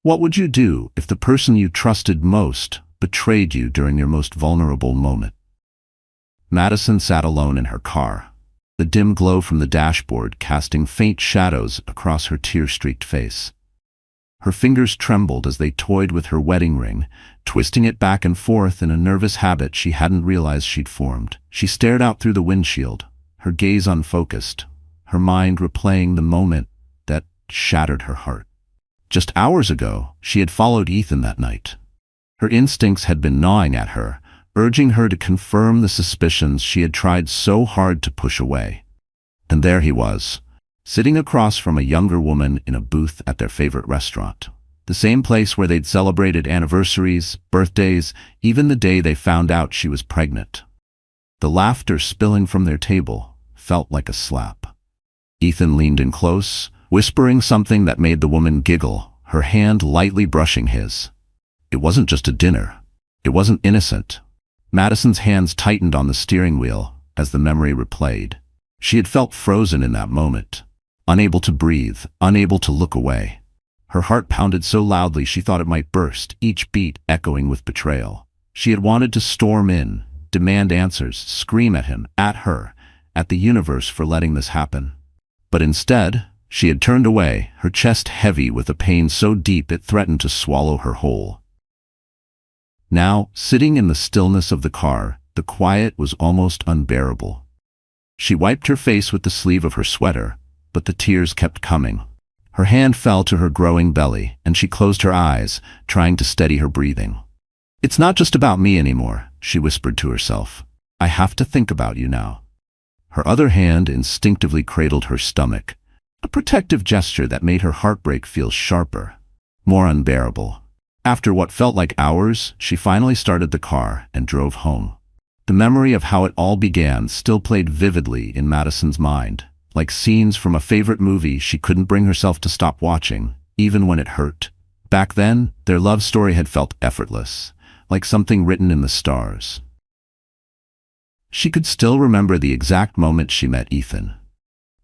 What would you do if the person you trusted most betrayed you during your most vulnerable moment? Madison sat alone in her car, the dim glow from the dashboard casting faint shadows across her tear-streaked face. Her fingers trembled as they toyed with her wedding ring, twisting it back and forth in a nervous habit she hadn't realized she'd formed. She stared out through the windshield, her gaze unfocused, her mind replaying the moment that shattered her heart. Just hours ago, she had followed Ethan that night. Her instincts had been gnawing at her, urging her to confirm the suspicions she had tried so hard to push away. And there he was, sitting across from a younger woman in a booth at their favorite restaurant. The same place where they'd celebrated anniversaries, birthdays, even the day they found out she was pregnant. The laughter spilling from their table felt like a slap. Ethan leaned in close, whispering something that made the woman giggle, her hand lightly brushing his. It wasn't just a dinner. It wasn't innocent. Madison's hands tightened on the steering wheel as the memory replayed. She had felt frozen in that moment, unable to breathe, unable to look away. Her heart pounded so loudly she thought it might burst, each beat echoing with betrayal. She had wanted to storm in, demand answers, scream at him, at her, at the universe for letting this happen. But instead, she had turned away, her chest heavy with a pain so deep it threatened to swallow her whole. Now, sitting in the stillness of the car, the quiet was almost unbearable. She wiped her face with the sleeve of her sweater, but the tears kept coming. Her hand fell to her growing belly, and she closed her eyes, trying to steady her breathing. "It's not just about me anymore," she whispered to herself. "I have to think about you now." Her other hand instinctively cradled her stomach, a protective gesture that made her heartbreak feel sharper, more unbearable. After what felt like hours, she finally started the car and drove home. The memory of how it all began still played vividly in Madison's mind, like scenes from a favorite movie she couldn't bring herself to stop watching, even when it hurt. Back then, their love story had felt effortless, like something written in the stars. She could still remember the exact moment she met Ethan,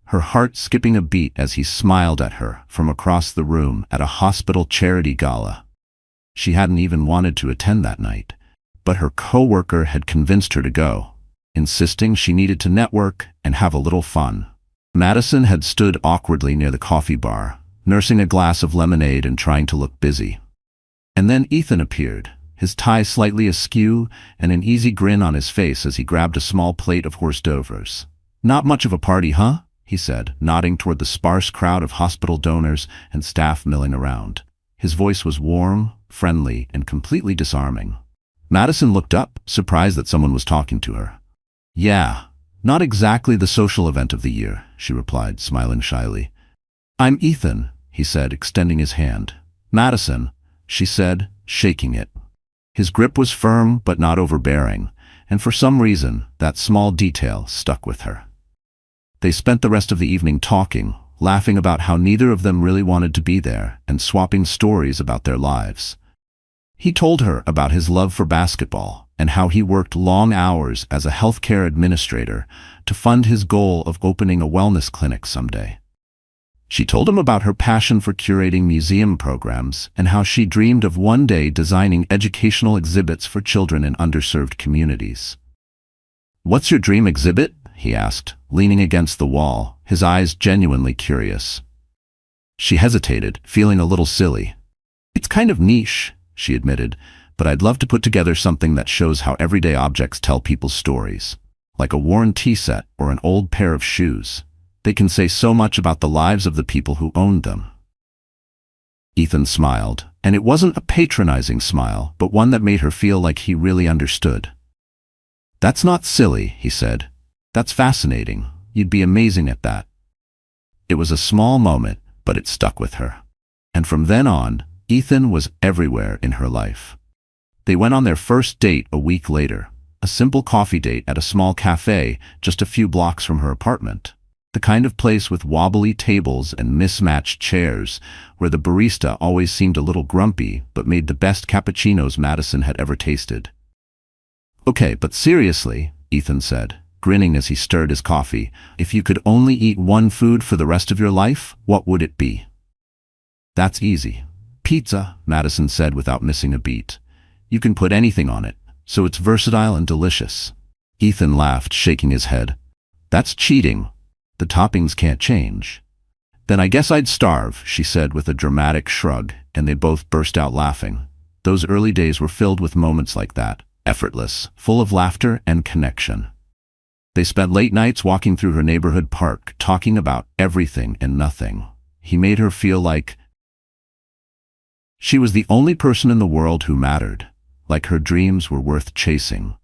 her heart skipping a beat as he smiled at her from across the room at a hospital charity gala. She hadn't even wanted to attend that night, but her coworker had convinced her to go, insisting she needed to network and have a little fun. Madison had stood awkwardly near the coffee bar, nursing a glass of lemonade and trying to look busy. And then Ethan appeared, his tie slightly askew and an easy grin on his face as he grabbed a small plate of hors d'oeuvres. "Not much of a party, huh?" he said, nodding toward the sparse crowd of hospital donors and staff milling around. His voice was warm, friendly, and completely disarming. Madison looked up, surprised that someone was talking to her. "Yeah, not exactly the social event of the year," she replied, smiling shyly. "I'm Ethan," he said, extending his hand. "Madison," she said, shaking it. His grip was firm but not overbearing, and for some reason, that small detail stuck with her. They spent the rest of the evening talking, laughing about how neither of them really wanted to be there, and swapping stories about their lives. He told her about his love for basketball and how he worked long hours as a healthcare administrator to fund his goal of opening a wellness clinic someday. She told him about her passion for curating museum programs and how she dreamed of one day designing educational exhibits for children in underserved communities. "What's your dream exhibit?" he asked, leaning against the wall, his eyes genuinely curious. She hesitated, feeling a little silly. "It's kind of niche," she admitted, "but I'd love to put together something that shows how everyday objects tell people's stories. Like a worn tea set or an old pair of shoes. They can say so much about the lives of the people who owned them." Ethan smiled, and it wasn't a patronizing smile, but one that made her feel like he really understood. "That's not silly," he said. "That's fascinating. You'd be amazing at that." It was a small moment, but it stuck with her. And from then on, Ethan was everywhere in her life. They went on their first date a week later, a simple coffee date at a small cafe just a few blocks from her apartment. The kind of place with wobbly tables and mismatched chairs, where the barista always seemed a little grumpy but made the best cappuccinos Madison had ever tasted. "Okay, but seriously," Ethan said, grinning as he stirred his coffee, "if you could only eat one food for the rest of your life, what would it be?" "That's easy. Pizza, Madison said without missing a beat. You can put anything on it, so it's versatile and delicious. Ethan laughed, shaking his head. That's cheating. The toppings can't change. Then I guess I'd starve, she said with a dramatic shrug, and they both burst out laughing. Those early days were filled with moments like that, effortless, full of laughter and connection. They spent late nights walking through her neighborhood park, talking about everything and nothing. He made her feel like she was the only person in the world who mattered, like her dreams were worth chasing.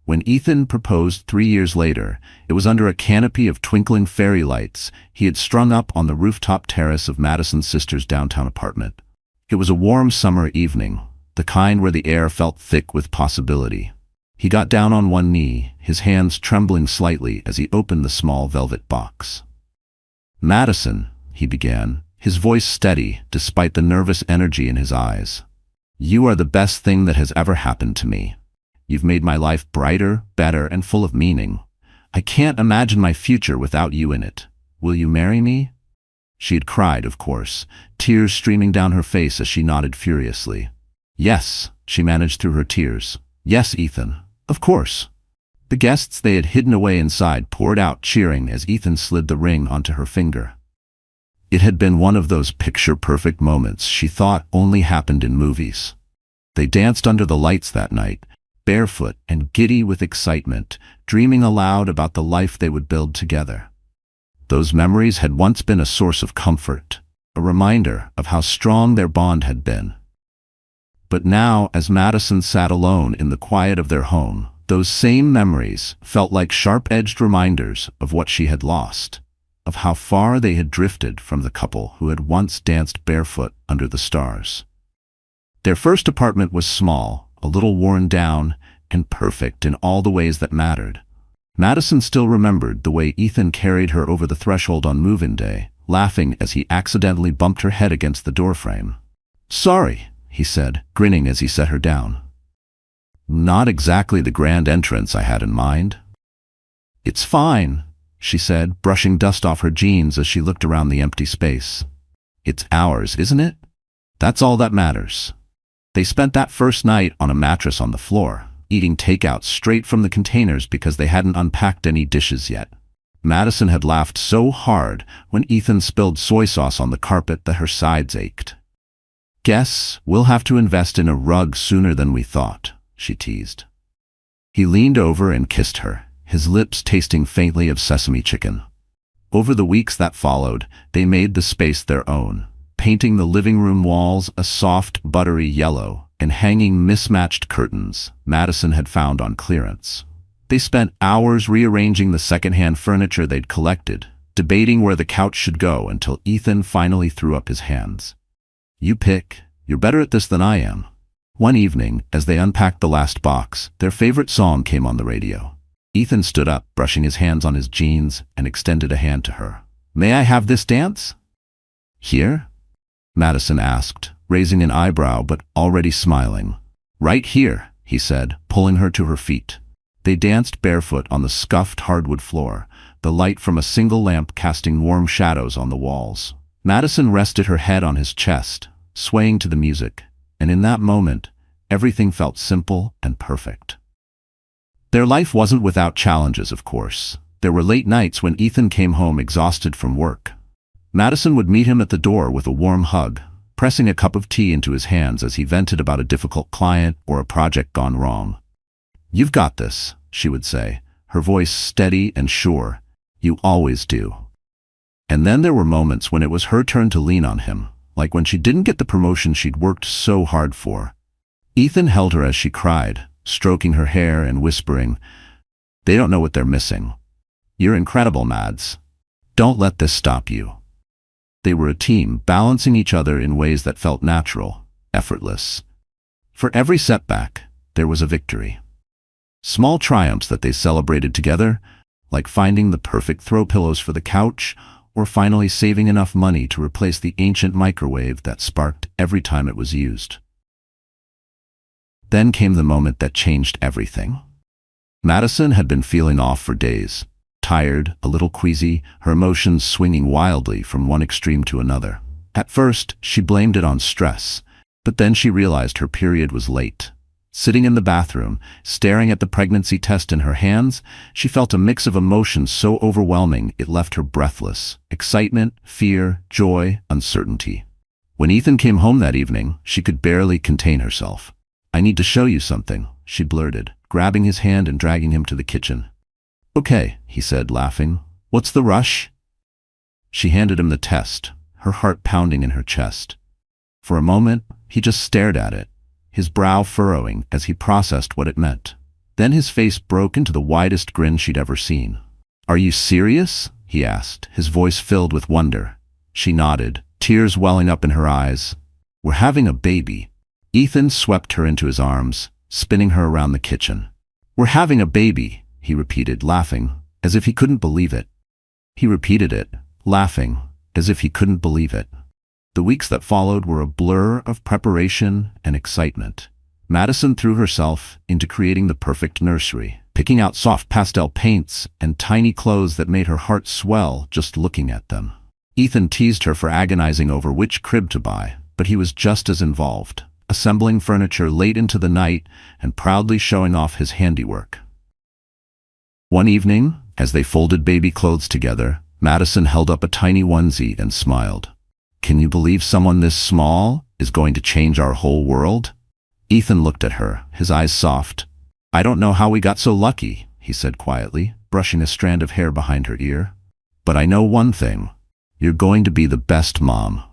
When Ethan proposed 3 years later, it was under a canopy of twinkling fairy lights he had strung up on the rooftop terrace of Madison's sister's downtown apartment. It was a warm summer evening, the kind where the air felt thick with possibility. He got down on one knee, his hands trembling slightly as he opened the small velvet box. "Madison," he began, his voice steady despite the nervous energy in his eyes. "You are the best thing that has ever happened to me. You've made my life brighter, better, and full of meaning. I can't imagine my future without you in it. Will you marry me?" She had cried, of course, tears streaming down her face as she nodded furiously. "Yes," she managed through her tears. "Yes, Ethan. Of course." The guests they had hidden away inside poured out cheering as Ethan slid the ring onto her finger. It had been one of those picture-perfect moments she thought only happened in movies. They danced under the lights that night, barefoot and giddy with excitement, dreaming aloud about the life they would build together. Those memories had once been a source of comfort, a reminder of how strong their bond had been. But now, as Madison sat alone in the quiet of their home, those same memories felt like sharp-edged reminders of what she had lost, of how far they had drifted from the couple who had once danced barefoot under the stars. Their first apartment was small, a little worn down, and perfect in all the ways that mattered. Madison still remembered the way Ethan carried her over the threshold on move-in day, laughing as he accidentally bumped her head against the doorframe. "Sorry," he said, grinning as he set her down. "Not exactly the grand entrance I had in mind." "It's fine," she said, brushing dust off her jeans as she looked around the empty space. "It's ours, isn't it? That's all that matters." They spent that first night on a mattress on the floor, eating takeout straight from the containers because they hadn't unpacked any dishes yet. Madison had laughed so hard when Ethan spilled soy sauce on the carpet that her sides ached. "Guess we'll have to invest in a rug sooner than we thought," she teased. He leaned over and kissed her, his lips tasting faintly of sesame chicken. Over the weeks that followed, they made the space their own, painting the living room walls a soft, buttery yellow and hanging mismatched curtains Madison had found on clearance. They spent hours rearranging the secondhand furniture they'd collected, debating where the couch should go until Ethan finally threw up his hands. "You pick. You're better at this than I am." One evening, as they unpacked the last box, their favorite song came on the radio. Ethan stood up, brushing his hands on his jeans, and extended a hand to her. "May I have this dance?" "Here?" Madison asked, raising an eyebrow but already smiling. "Right here," he said, pulling her to her feet. They danced barefoot on the scuffed hardwood floor, the light from a single lamp casting warm shadows on the walls. Madison rested her head on his chest, swaying to the music, and in that moment, everything felt simple and perfect. Their life wasn't without challenges, of course. There were late nights when Ethan came home exhausted from work. Madison would meet him at the door with a warm hug, pressing a cup of tea into his hands as he vented about a difficult client or a project gone wrong. "You've got this," she would say, her voice steady and sure. "You always do." And then there were moments when it was her turn to lean on him, like when she didn't get the promotion she'd worked so hard for. Ethan held her as she cried, stroking her hair and whispering, "They don't know what they're missing. You're incredible, Mads. Don't let this stop you." They were a team, balancing each other in ways that felt natural, effortless. For every setback, there was a victory. Small triumphs that they celebrated together, like finding the perfect throw pillows for the couch, or finally saving enough money to replace the ancient microwave that sparked every time it was used. Then came the moment that changed everything. Madison had been feeling off for days, tired, a little queasy, her emotions swinging wildly from one extreme to another. At first, she blamed it on stress, but then she realized her period was late. Sitting in the bathroom, staring at the pregnancy test in her hands, she felt a mix of emotions so overwhelming it left her breathless. Excitement, fear, joy, uncertainty. When Ethan came home that evening, she could barely contain herself. "I need to show you something," she blurted, grabbing his hand and dragging him to the kitchen. "Okay," he said, laughing. "What's the rush?" She handed him the test, her heart pounding in her chest. For a moment, he just stared at it, his brow furrowing as he processed what it meant. Then his face broke into the widest grin she'd ever seen. "Are you serious?" he asked, his voice filled with wonder. She nodded, tears welling up in her eyes. "We're having a baby." Ethan swept her into his arms, spinning her around the kitchen. "We're having a baby," he repeated, laughing, as if he couldn't believe it. He repeated it, laughing, as if he couldn't believe it. The weeks that followed were a blur of preparation and excitement. Madison threw herself into creating the perfect nursery, picking out soft pastel paints and tiny clothes that made her heart swell just looking at them. Ethan teased her for agonizing over which crib to buy, but he was just as involved, assembling furniture late into the night and proudly showing off his handiwork. One evening, as they folded baby clothes together, Madison held up a tiny onesie and smiled. "Can you believe someone this small is going to change our whole world?" Ethan looked at her, his eyes soft. "I don't know how we got so lucky," he said quietly, brushing a strand of hair behind her ear. "But I know one thing. You're going to be the best mom."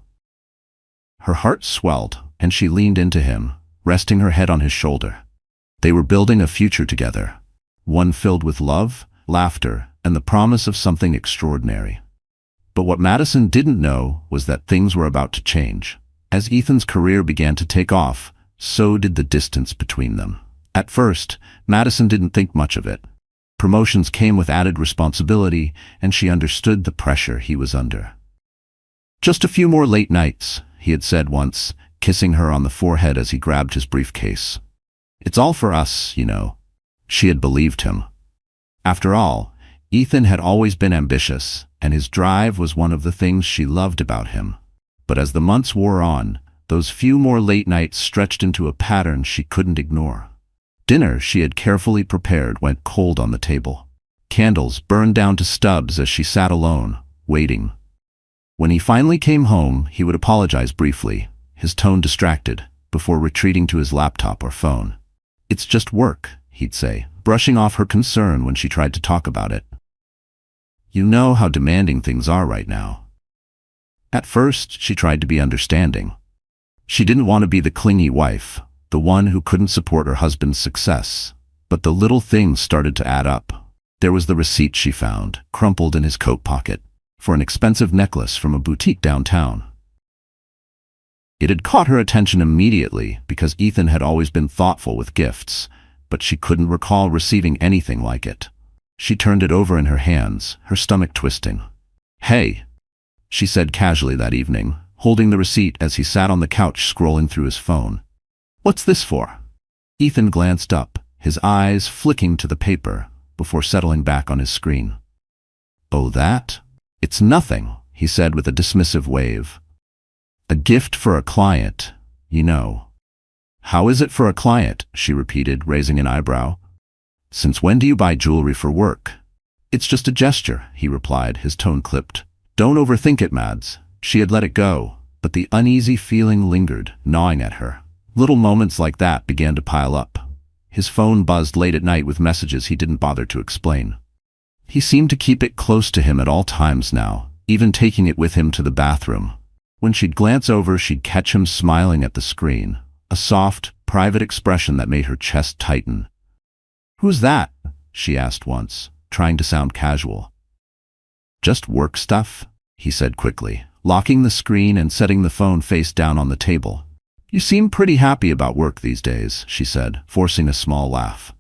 Her heart swelled, and she leaned into him, resting her head on his shoulder. They were building a future together, one filled with love, laughter, and the promise of something extraordinary. But what Madison didn't know was that things were about to change. As Ethan's career began to take off, so did the distance between them. At first, Madison didn't think much of it. Promotions came with added responsibility, and she understood the pressure he was under. "Just a few more late nights," he had said once, kissing her on the forehead as he grabbed his briefcase. "It's all for us, you know." She had believed him. After all, Ethan had always been ambitious, and his drive was one of the things she loved about him. But as the months wore on, those few more late nights stretched into a pattern she couldn't ignore. Dinner she had carefully prepared went cold on the table. Candles burned down to stubs as she sat alone, waiting. When he finally came home, he would apologize briefly, his tone distracted, before retreating to his laptop or phone. "It's just work," he'd say, brushing off her concern when she tried to talk about it. "You know how demanding things are right now." At first, she tried to be understanding. She didn't want to be the clingy wife, the one who couldn't support her husband's success. But the little things started to add up. There was the receipt she found, crumpled in his coat pocket, for an expensive necklace from a boutique downtown. It had caught her attention immediately because Ethan had always been thoughtful with gifts, but she couldn't recall receiving anything like it. She turned it over in her hands, her stomach twisting. "Hey," she said casually that evening, holding the receipt as he sat on the couch scrolling through his phone. "What's this for?" Ethan glanced up, his eyes flicking to the paper, before settling back on his screen. "Oh, that? It's nothing," he said with a dismissive wave. "A gift for a client, you know." "How is it for a client?" she repeated, raising an eyebrow. "Since when do you buy jewelry for work?" "It's just a gesture," he replied, his tone clipped. "Don't overthink it, Mads." She had let it go, but the uneasy feeling lingered, gnawing at her. Little moments like that began to pile up. His phone buzzed late at night with messages he didn't bother to explain. He seemed to keep it close to him at all times now, even taking it with him to the bathroom. When she'd glance over, she'd catch him smiling at the screen, a soft, private expression that made her chest tighten. "Who's that?" she asked once, trying to sound casual. "Just work stuff," he said quickly, locking the screen and setting the phone face down on the table. "You seem pretty happy about work these days," she said, forcing a small laugh.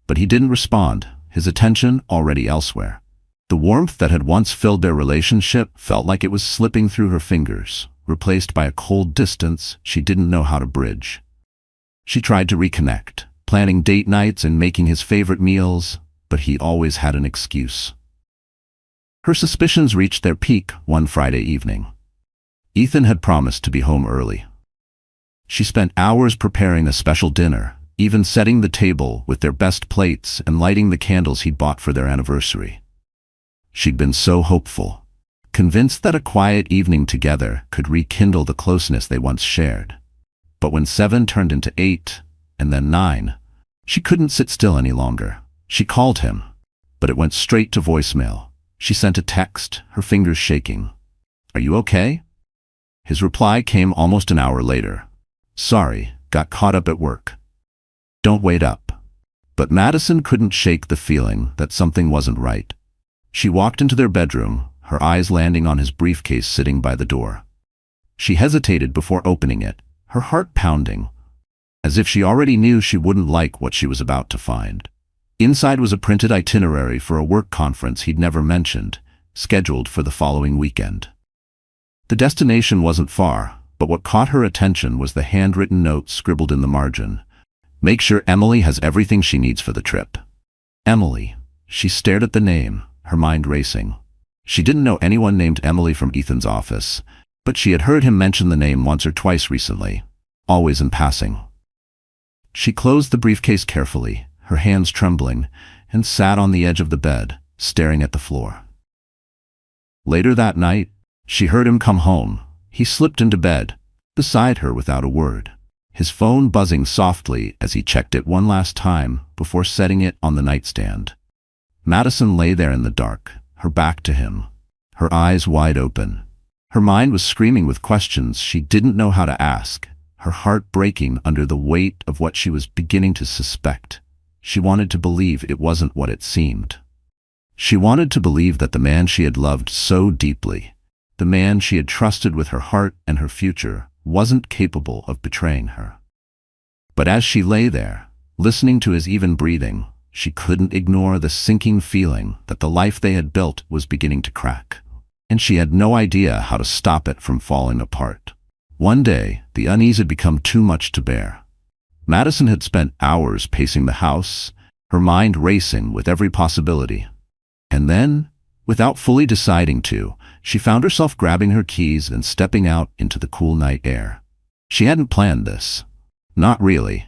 But he didn't respond, his attention already elsewhere. The warmth that had once filled their relationship felt like it was slipping through her fingers, replaced by a cold distance she didn't know how to bridge. She tried to reconnect, planning date nights and making his favorite meals, but he always had an excuse. Her suspicions reached their peak one Friday evening. Ethan had promised to be home early. She spent hours preparing a special dinner, even setting the table with their best plates and lighting the candles he'd bought for their anniversary. She'd been so hopeful, convinced that a quiet evening together could rekindle the closeness they once shared. But when 7 turned into 8, and then 9, she couldn't sit still any longer. She called him, but it went straight to voicemail. She sent a text, her fingers shaking. "Are you okay?" His reply came almost an hour later. "Sorry, got caught up at work. Don't wait up." But Madison couldn't shake the feeling that something wasn't right. She walked into their bedroom, her eyes landing on his briefcase sitting by the door. She hesitated before opening it, her heart pounding, as if she already knew she wouldn't like what she was about to find. Inside was a printed itinerary for a work conference he'd never mentioned, scheduled for the following weekend. The destination wasn't far, but what caught her attention was the handwritten note scribbled in the margin. "Make sure Emily has everything she needs for the trip." Emily. She stared at the name, her mind racing. She didn't know anyone named Emily from Ethan's office, but she had heard him mention the name once or twice recently, always in passing. She closed the briefcase carefully, her hands trembling, and sat on the edge of the bed, staring at the floor. Later that night, she heard him come home. He slipped into bed, beside her without a word, his phone buzzing softly as he checked it one last time before setting it on the nightstand. Madison lay there in the dark, her back to him, her eyes wide open. Her mind was screaming with questions she didn't know how to ask, her heart breaking under the weight of what she was beginning to suspect. She wanted to believe it wasn't what it seemed. She wanted to believe that the man she had loved so deeply, the man she had trusted with her heart and her future, wasn't capable of betraying her. But as she lay there, listening to his even breathing, she couldn't ignore the sinking feeling that the life they had built was beginning to crack, and she had no idea how to stop it from falling apart. One day, the unease had become too much to bear. Madison had spent hours pacing the house, her mind racing with every possibility. And then, without fully deciding to, she found herself grabbing her keys and stepping out into the cool night air. She hadn't planned this. Not really.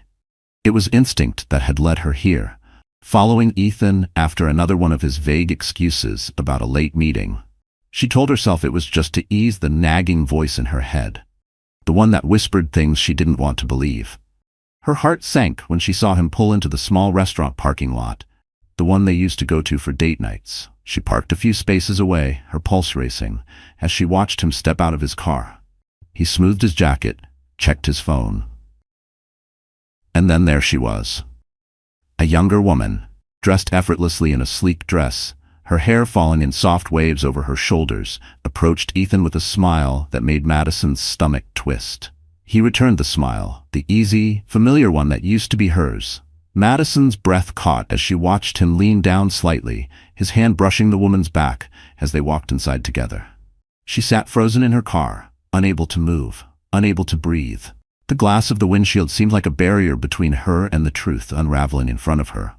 It was instinct that had led her here, following Ethan after another one of his vague excuses about a late meeting. She told herself it was just to ease the nagging voice in her head, the one that whispered things she didn't want to believe. Her heart sank when she saw him pull into the small restaurant parking lot, the one they used to go to for date nights. She parked a few spaces away, her pulse racing, as she watched him step out of his car. He smoothed his jacket, checked his phone. And then there she was. A younger woman, dressed effortlessly in a sleek dress, her hair falling in soft waves over her shoulders, approached Ethan with a smile that made Madison's stomach twist. He returned the smile, the easy, familiar one that used to be hers. Madison's breath caught as she watched him lean down slightly, his hand brushing the woman's back as they walked inside together. She sat frozen in her car, unable to move, unable to breathe. The glass of the windshield seemed like a barrier between her and the truth unraveling in front of her.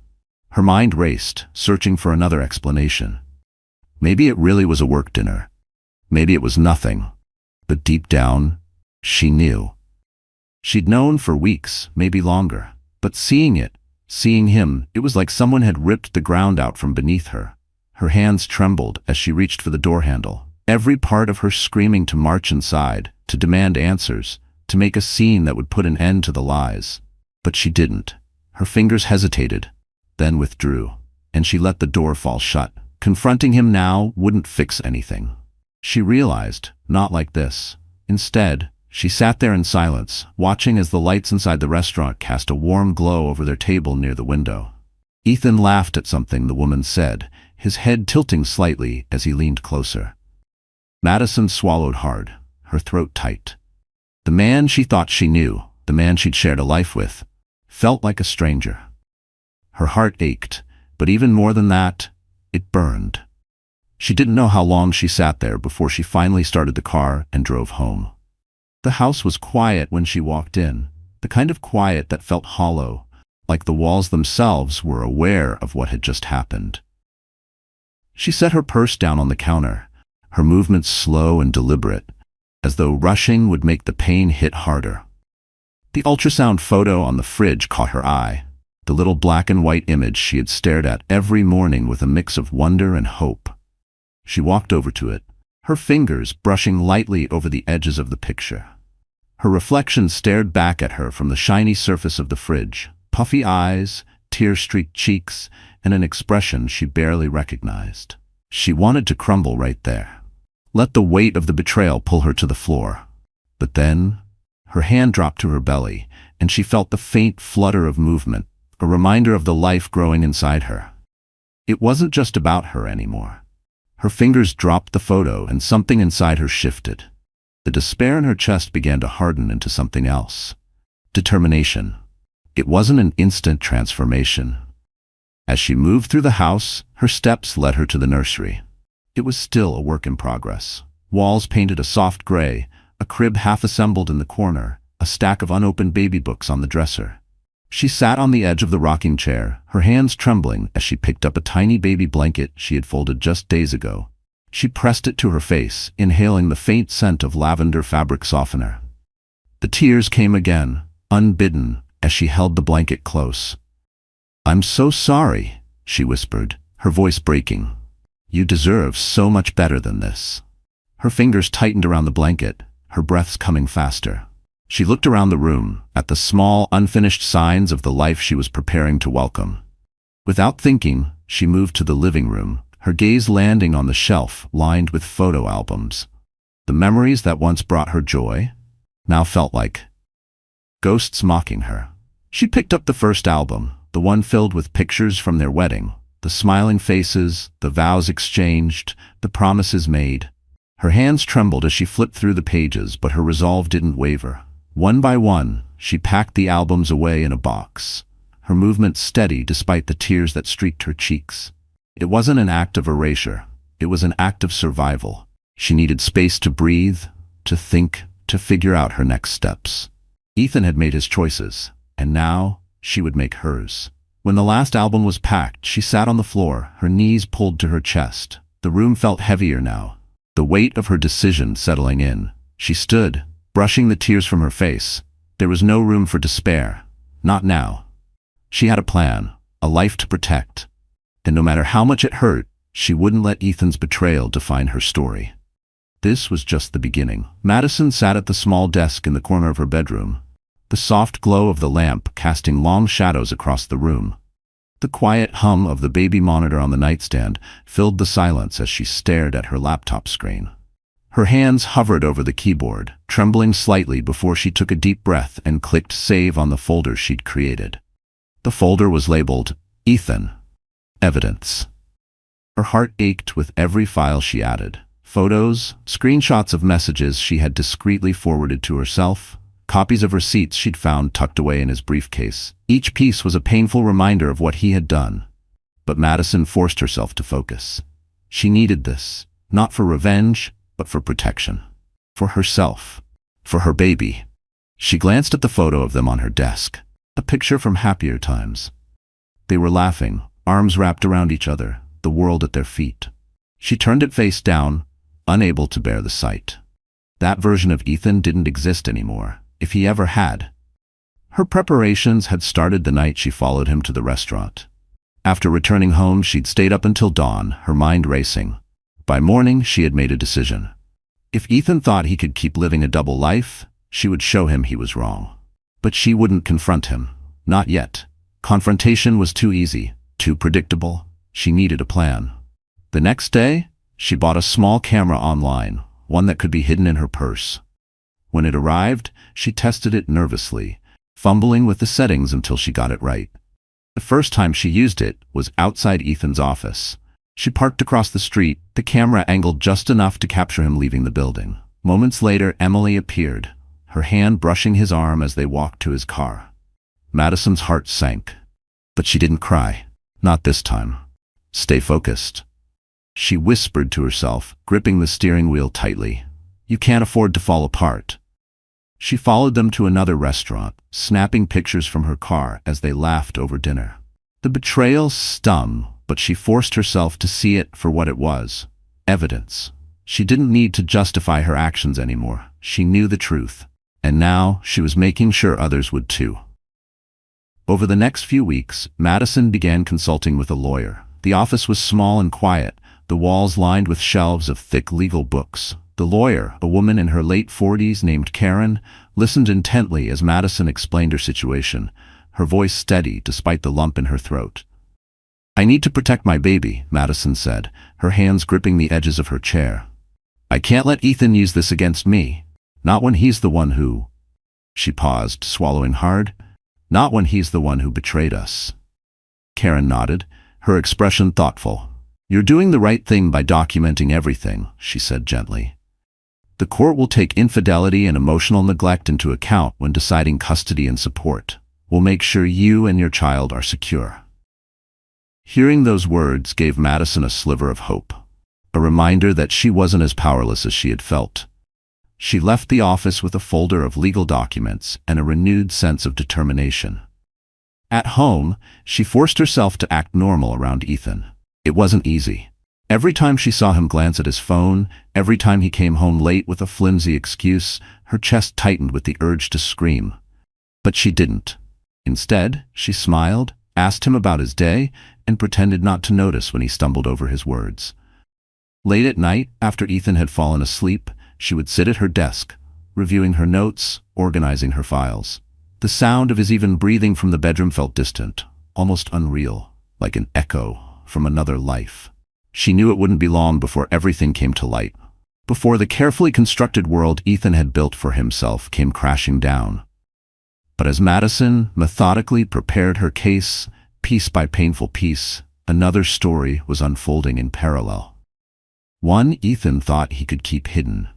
Her mind raced, searching for another explanation. Maybe it really was a work dinner. Maybe it was nothing. But deep down, she knew. She'd known for weeks, maybe longer. But seeing him, it was like someone had ripped the ground out from beneath her. Her hands trembled as she reached for the door handle, every part of her screaming to march inside, to demand answers, to make a scene that would put an end to the lies. But she didn't. Her fingers hesitated, then withdrew, and she let the door fall shut. Confronting him now wouldn't fix anything. She realized, not like this. Instead, she sat there in silence, watching as the lights inside the restaurant cast a warm glow over their table near the window. Ethan laughed at something the woman said, his head tilting slightly as he leaned closer. Madison swallowed hard, her throat tight. The man she thought she knew, the man she'd shared a life with, felt like a stranger. Her heart ached, but even more than that, it burned. She didn't know how long she sat there before she finally started the car and drove home. The house was quiet when she walked in, the kind of quiet that felt hollow, like the walls themselves were aware of what had just happened. She set her purse down on the counter, her movements slow and deliberate, as though rushing would make the pain hit harder. The ultrasound photo on the fridge caught her eye, the little black and white image she had stared at every morning with a mix of wonder and hope. She walked over to it, her fingers brushing lightly over the edges of the picture. Her reflection stared back at her from the shiny surface of the fridge, puffy eyes, tear-streaked cheeks, and an expression she barely recognized. She wanted to crumble right there. Let the weight of the betrayal pull her to the floor. But then, her hand dropped to her belly, and she felt the faint flutter of movement, a reminder of the life growing inside her. It wasn't just about her anymore. Her fingers dropped the photo, and something inside her shifted. The despair in her chest began to harden into something else. Determination. It wasn't an instant transformation. As she moved through the house, her steps led her to the nursery. It was still a work in progress. Walls painted a soft gray, a crib half-assembled in the corner, a stack of unopened baby books on the dresser. She sat on the edge of the rocking chair, her hands trembling as she picked up a tiny baby blanket she had folded just days ago. She pressed it to her face, inhaling the faint scent of lavender fabric softener. The tears came again, unbidden, as she held the blanket close. "I'm so sorry," she whispered, her voice breaking. "You deserve so much better than this." Her fingers tightened around the blanket, her breaths coming faster. She looked around the room, at the small, unfinished signs of the life she was preparing to welcome. Without thinking, she moved to the living room, her gaze landing on the shelf lined with photo albums. The memories that once brought her joy now felt like ghosts mocking her. She picked up the first album, the one filled with pictures from their wedding, the smiling faces, the vows exchanged, the promises made. Her hands trembled as she flipped through the pages, but her resolve didn't waver. One by one, she packed the albums away in a box, her movement steady despite the tears that streaked her cheeks. It wasn't an act of erasure. It was an act of survival. She needed space to breathe, to think, to figure out her next steps. Ethan had made his choices, and now she would make hers. When the last album was packed, she sat on the floor, her knees pulled to her chest. The room felt heavier now, the weight of her decision settling in. She stood, brushing the tears from her face. There was no room for despair. Not now. She had a plan, a life to protect. And no matter how much it hurt, she wouldn't let Ethan's betrayal define her story. This was just the beginning. Madison sat at the small desk in the corner of her bedroom, the soft glow of the lamp casting long shadows across the room. The quiet hum of the baby monitor on the nightstand filled the silence as she stared at her laptop screen. Her hands hovered over the keyboard, trembling slightly before she took a deep breath and clicked save on the folder she'd created. The folder was labeled Ethan. Evidence. Her heart ached with every file she added. Photos, screenshots of messages she had discreetly forwarded to herself, copies of receipts she'd found tucked away in his briefcase. Each piece was a painful reminder of what he had done. But Madison forced herself to focus. She needed this, not for revenge, but for protection. For herself. For her baby. She glanced at the photo of them on her desk, a picture from happier times. They were laughing, arms wrapped around each other, the world at their feet. She turned it face down, unable to bear the sight. That version of Ethan didn't exist anymore, if he ever had. Her preparations had started the night she followed him to the restaurant. After returning home, she'd stayed up until dawn, her mind racing. By morning, she had made a decision. If Ethan thought he could keep living a double life, she would show him he was wrong. But she wouldn't confront him. Not yet. Confrontation was too easy, too predictable. She needed a plan. The next day, she bought a small camera online, one that could be hidden in her purse. When it arrived, she tested it nervously, fumbling with the settings until she got it right. The first time she used it was outside Ethan's office. She parked across the street, the camera angled just enough to capture him leaving the building. Moments later, Emily appeared, her hand brushing his arm as they walked to his car. Madison's heart sank. But she didn't cry. Not this time. Stay focused. She whispered to herself, gripping the steering wheel tightly. You can't afford to fall apart. She followed them to another restaurant, snapping pictures from her car as they laughed over dinner. The betrayal stung, but she forced herself to see it for what it was. Evidence. She didn't need to justify her actions anymore. She knew the truth. And now she was making sure others would too. Over the next few weeks, Madison began consulting with a lawyer. The office was small and quiet, the walls lined with shelves of thick legal books. The lawyer, a woman in her late 40s named Karen, listened intently as Madison explained her situation, her voice steady despite the lump in her throat. "I need to protect my baby," Madison said, her hands gripping the edges of her chair. "I can't let Ethan use this against me. Not when he's the one who—" She paused, swallowing hard. "Not when he's the one who betrayed us." Karen nodded, her expression thoughtful. "You're doing the right thing by documenting everything," she said gently. "The court will take infidelity and emotional neglect into account when deciding custody and support. We'll make sure you and your child are secure." Hearing those words gave Madison a sliver of hope, a reminder that she wasn't as powerless as she had felt. She left the office with a folder of legal documents and a renewed sense of determination. At home, she forced herself to act normal around Ethan. It wasn't easy. Every time she saw him glance at his phone, every time he came home late with a flimsy excuse, her chest tightened with the urge to scream. But she didn't. Instead, she smiled, asked him about his day, and pretended not to notice when he stumbled over his words. Late at night, after Ethan had fallen asleep, she would sit at her desk, reviewing her notes, organizing her files. The sound of his even breathing from the bedroom felt distant, almost unreal, like an echo from another life. She knew it wouldn't be long before everything came to light, before the carefully constructed world Ethan had built for himself came crashing down. But as Madison methodically prepared her case, piece by painful piece, another story was unfolding in parallel. One Ethan thought he could keep hidden.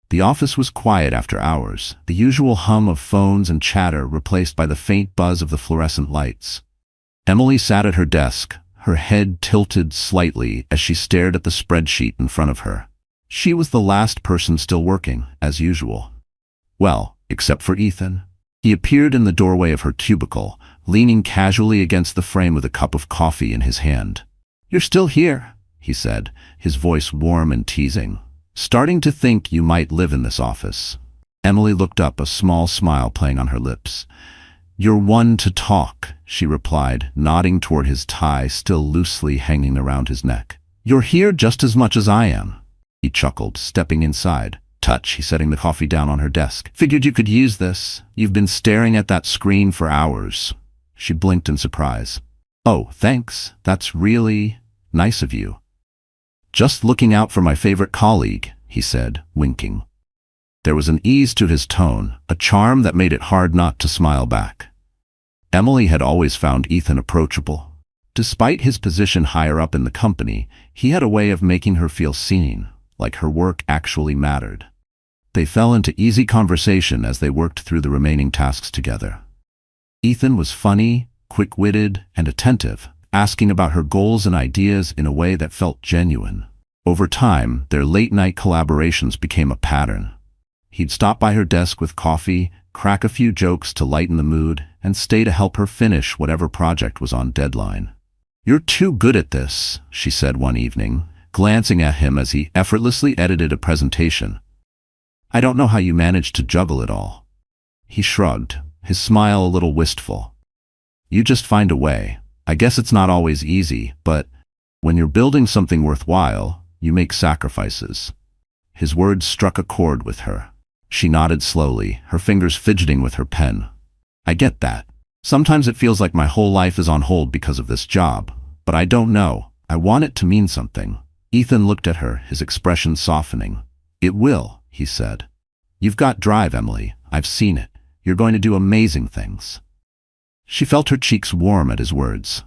The office was quiet after hours, the usual hum of phones and chatter replaced by the faint buzz of the fluorescent lights. Emily sat at her desk, her head tilted slightly as she stared at the spreadsheet in front of her. She was the last person still working, as usual. Well, except for Ethan. He appeared in the doorway of her cubicle, leaning casually against the frame with a cup of coffee in his hand. "You're still here," he said, his voice warm and teasing. "Starting to think you might live in this office." Emily looked up, a small smile playing on her lips. "You're one to talk," she replied, nodding toward his tie still loosely hanging around his neck. "You're here just as much as I am." He chuckled, stepping inside. "Touch," he setting the coffee down on her desk. "Figured you could use this. You've been staring at that screen for hours." She blinked in surprise. "Oh, thanks. That's really nice of you." "Just looking out for my favorite colleague," he said, winking. There was an ease to his tone, a charm that made it hard not to smile back. Emily had always found Ethan approachable. Despite his position higher up in the company, he had a way of making her feel seen, like her work actually mattered. They fell into easy conversation as they worked through the remaining tasks together. Ethan was funny, quick-witted, and attentive, asking about her goals and ideas in a way that felt genuine. Over time, their late-night collaborations became a pattern. He'd stop by her desk with coffee, crack a few jokes to lighten the mood, and stay to help her finish whatever project was on deadline. "You're too good at this," she said one evening, glancing at him as he effortlessly edited a presentation. "I don't know how you managed to juggle it all." He shrugged, his smile a little wistful. "You just find a way. I guess it's not always easy, but when you're building something worthwhile, you make sacrifices." His words struck a chord with her. She nodded slowly, her fingers fidgeting with her pen. "I get that. Sometimes it feels like my whole life is on hold because of this job, but I don't know. I want it to mean something." Ethan looked at her, his expression softening. "It will," he said. "You've got drive, Emily. I've seen it. You're going to do amazing things." She felt her cheeks warm at his words.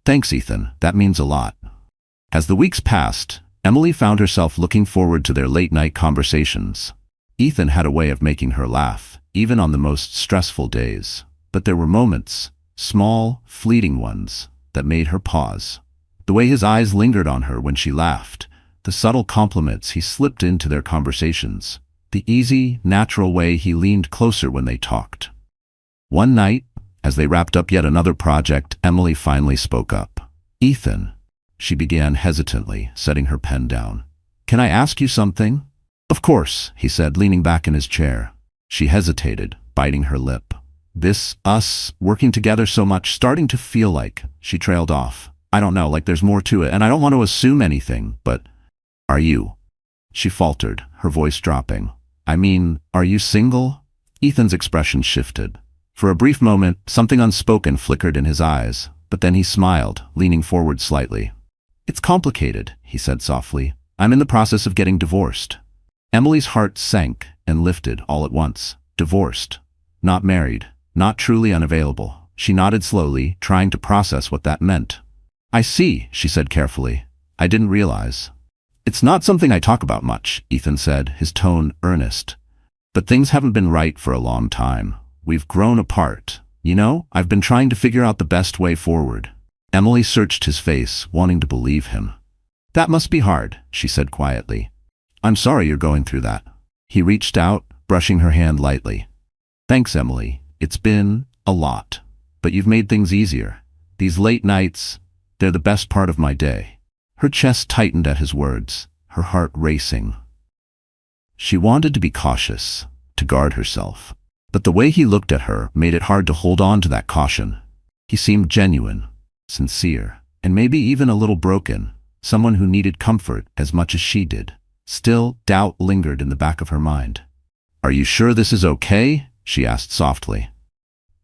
"Thanks, Ethan. That means a lot." As the weeks passed, Emily found herself looking forward to their late-night conversations. Ethan had a way of making her laugh, even on the most stressful days. But there were moments, small, fleeting ones, that made her pause. The way his eyes lingered on her when she laughed, the subtle compliments he slipped into their conversations, the easy, natural way he leaned closer when they talked. One night, as they wrapped up yet another project, Emily finally spoke up. "Ethan," she began hesitantly, setting her pen down. Can I ask you something? Of course, he said, leaning back in his chair. She hesitated, biting her lip. Us working together so much, starting to feel like, she trailed off. I don't know, like there's more to it, and I don't want to assume anything, but are you? She faltered, her voice dropping. I mean, are you single? Ethan's expression shifted. For a brief moment, something unspoken flickered in his eyes, but then he smiled, leaning forward slightly. It's complicated, he said softly. I'm in the process of getting divorced. Emily's heart sank and lifted all at once. Divorced. Not married. Not truly unavailable. She nodded slowly, trying to process what that meant. I see, she said carefully. I didn't realize. It's not something I talk about much, Ethan said, his tone earnest. But things haven't been right for a long time. We've grown apart. You know, I've been trying to figure out the best way forward. Emily searched his face, wanting to believe him. That must be hard, she said quietly. I'm sorry you're going through that. He reached out, brushing her hand lightly. Thanks, Emily. It's been a lot. But you've made things easier. These late nights, they're the best part of my day. Her chest tightened at his words, her heart racing. She wanted to be cautious, to guard herself. But the way he looked at her made it hard to hold on to that caution. He seemed genuine, sincere, and maybe even a little broken. Someone who needed comfort as much as she did. Still, doubt lingered in the back of her mind. Are you sure this is okay? She asked softly.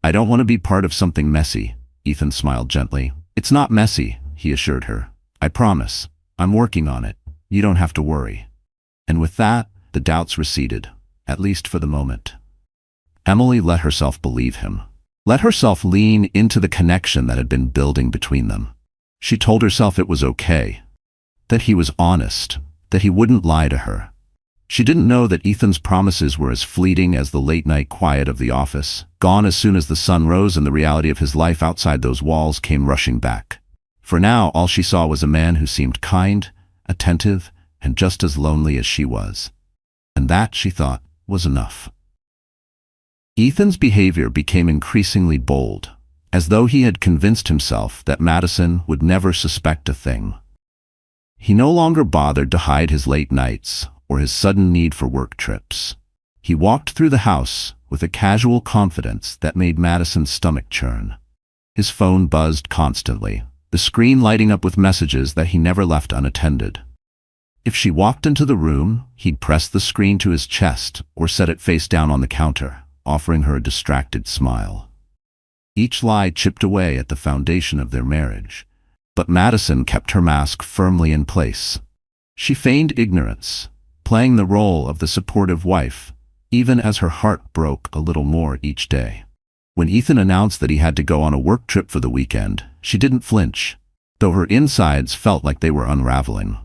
I don't want to be part of something messy, Ethan smiled gently. It's not messy, he assured her. I promise. I'm working on it. You don't have to worry. And with that, the doubts receded, at least for the moment. Emily let herself believe him. Let herself lean into the connection that had been building between them. She told herself it was okay. That he was honest, that he wouldn't lie to her. She didn't know that Ethan's promises were as fleeting as the late-night quiet of the office, gone as soon as the sun rose and the reality of his life outside those walls came rushing back. For now, all she saw was a man who seemed kind, attentive, and just as lonely as she was. And that, she thought, was enough. Ethan's behavior became increasingly bold, as though he had convinced himself that Madison would never suspect a thing. He no longer bothered to hide his late nights or his sudden need for work trips. He walked through the house with a casual confidence that made Madison's stomach churn. His phone buzzed constantly, the screen lighting up with messages that he never left unattended. If she walked into the room, he'd press the screen to his chest or set it face down on the counter, offering her a distracted smile. Each lie chipped away at the foundation of their marriage. But Madison kept her mask firmly in place. She feigned ignorance, playing the role of the supportive wife, even as her heart broke a little more each day. When Ethan announced that he had to go on a work trip for the weekend, she didn't flinch, though her insides felt like they were unraveling.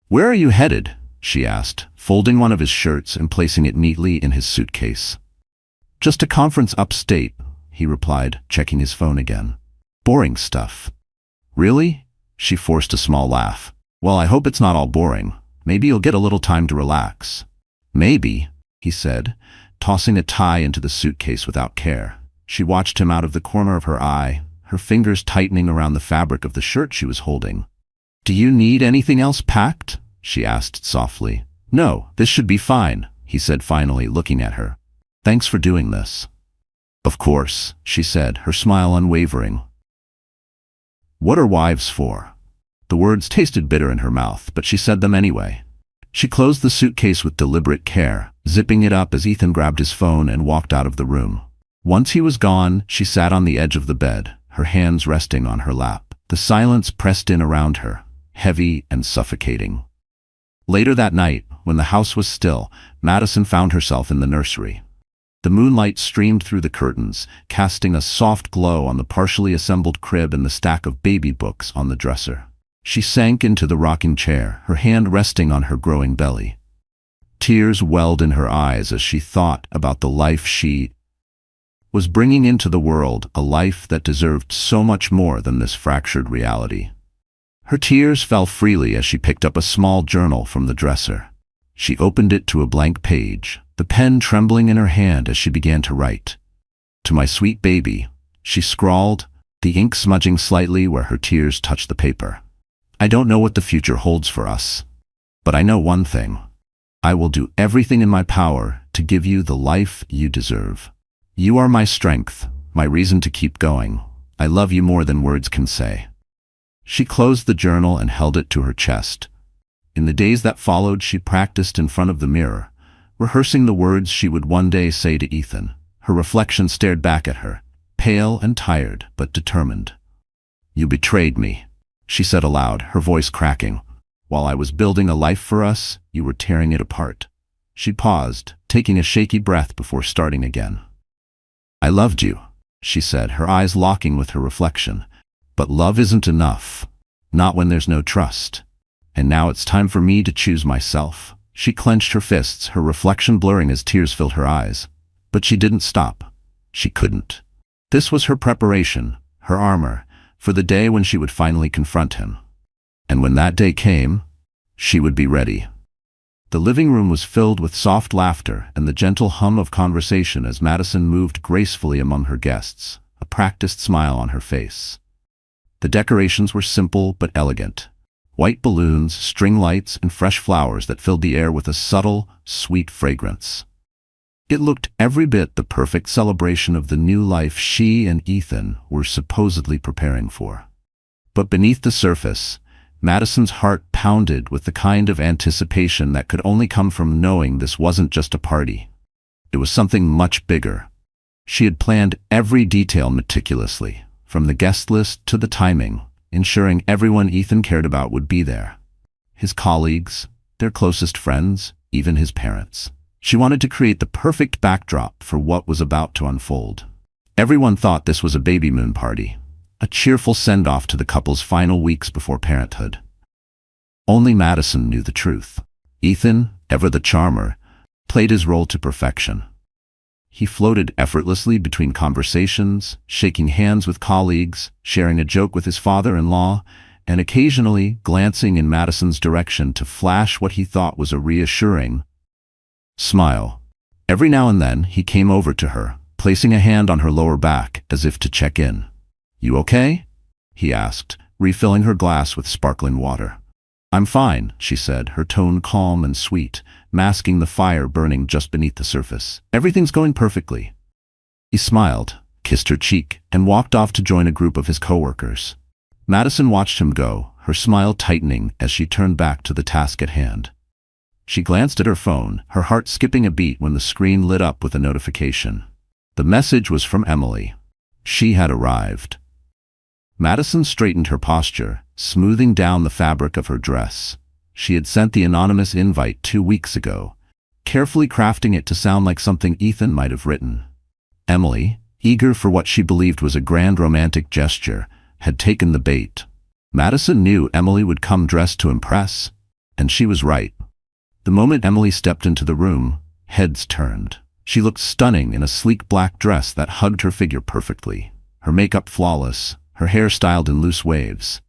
Where are you headed? She asked, folding one of his shirts and placing it neatly in his suitcase. Just a conference upstate, he replied, checking his phone again. Boring stuff. Really? She forced a small laugh. Well, I hope it's not all boring. Maybe you'll get a little time to relax. Maybe, he said, tossing a tie into the suitcase without care. She watched him out of the corner of her eye, her fingers tightening around the fabric of the shirt she was holding. Do you need anything else packed? She asked softly. No, this should be fine, he said finally, looking at her. Thanks for doing this. Of course, she said, her smile unwavering. What are wives for? The words tasted bitter in her mouth, but she said them anyway. She closed the suitcase with deliberate care, zipping it up as Ethan grabbed his phone and walked out of the room. Once he was gone, she sat on the edge of the bed, her hands resting on her lap. The silence pressed in around her, heavy and suffocating. Later that night, when the house was still, Madison found herself in the nursery. The moonlight streamed through the curtains, casting a soft glow on the partially assembled crib and the stack of baby books on the dresser. She sank into the rocking chair, her hand resting on her growing belly. Tears welled in her eyes as she thought about the life she was bringing into the world, a life that deserved so much more than this fractured reality. Her tears fell freely as she picked up a small journal from the dresser. She opened it to a blank page, the pen trembling in her hand as she began to write. To my sweet baby, she scrawled, the ink smudging slightly where her tears touched the paper. I don't know what the future holds for us. But I know one thing. I will do everything in my power to give you the life you deserve. You are my strength, my reason to keep going. I love you more than words can say." She closed the journal and held it to her chest. In the days that followed, she practiced in front of the mirror, rehearsing the words she would one day say to Ethan. Her reflection stared back at her, pale and tired, but determined. "You betrayed me," she said aloud, her voice cracking. "While I was building a life for us, you were tearing it apart." She paused, taking a shaky breath before starting again. "I loved you," she said, her eyes locking with her reflection. "But love isn't enough. Not when there's no trust. And now it's time for me to choose myself." She clenched her fists, her reflection blurring as tears filled her eyes. But she didn't stop. She couldn't. This was her preparation, her armor, for the day when she would finally confront him. And when that day came, she would be ready. The living room was filled with soft laughter and the gentle hum of conversation as Madison moved gracefully among her guests, a practiced smile on her face. The decorations were simple but elegant. White balloons, string lights, and fresh flowers that filled the air with a subtle, sweet fragrance. It looked every bit the perfect celebration of the new life she and Ethan were supposedly preparing for. But beneath the surface, Madison's heart pounded with the kind of anticipation that could only come from knowing this wasn't just a party. It was something much bigger. She had planned every detail meticulously, from the guest list to the timing, ensuring everyone Ethan cared about would be there. His colleagues, their closest friends, even his parents. She wanted to create the perfect backdrop for what was about to unfold. Everyone thought this was a baby moon party, a cheerful send-off to the couple's final weeks before parenthood. Only Madison knew the truth. Ethan, ever the charmer, played his role to perfection. He floated effortlessly between conversations, shaking hands with colleagues, sharing a joke with his father-in-law, and occasionally glancing in Madison's direction to flash what he thought was a reassuring smile. Every now and then, he came over to her, placing a hand on her lower back as if to check in. "You okay?" he asked, refilling her glass with sparkling water. "I'm fine," she said, her tone calm and sweet, masking the fire burning just beneath the surface. "Everything's going perfectly." He smiled, kissed her cheek, and walked off to join a group of his coworkers. Madison watched him go, her smile tightening as she turned back to the task at hand. She glanced at her phone, her heart skipping a beat when the screen lit up with a notification. The message was from Emily. She had arrived. Madison straightened her posture, smoothing down the fabric of her dress. She had sent the anonymous invite 2 weeks ago, carefully crafting it to sound like something Ethan might have written. Emily, eager for what she believed was a grand romantic gesture, had taken the bait. Madison knew Emily would come dressed to impress, and she was right. The moment Emily stepped into the room, heads turned. She looked stunning in a sleek black dress that hugged her figure perfectly, her makeup flawless, her hair styled in loose waves.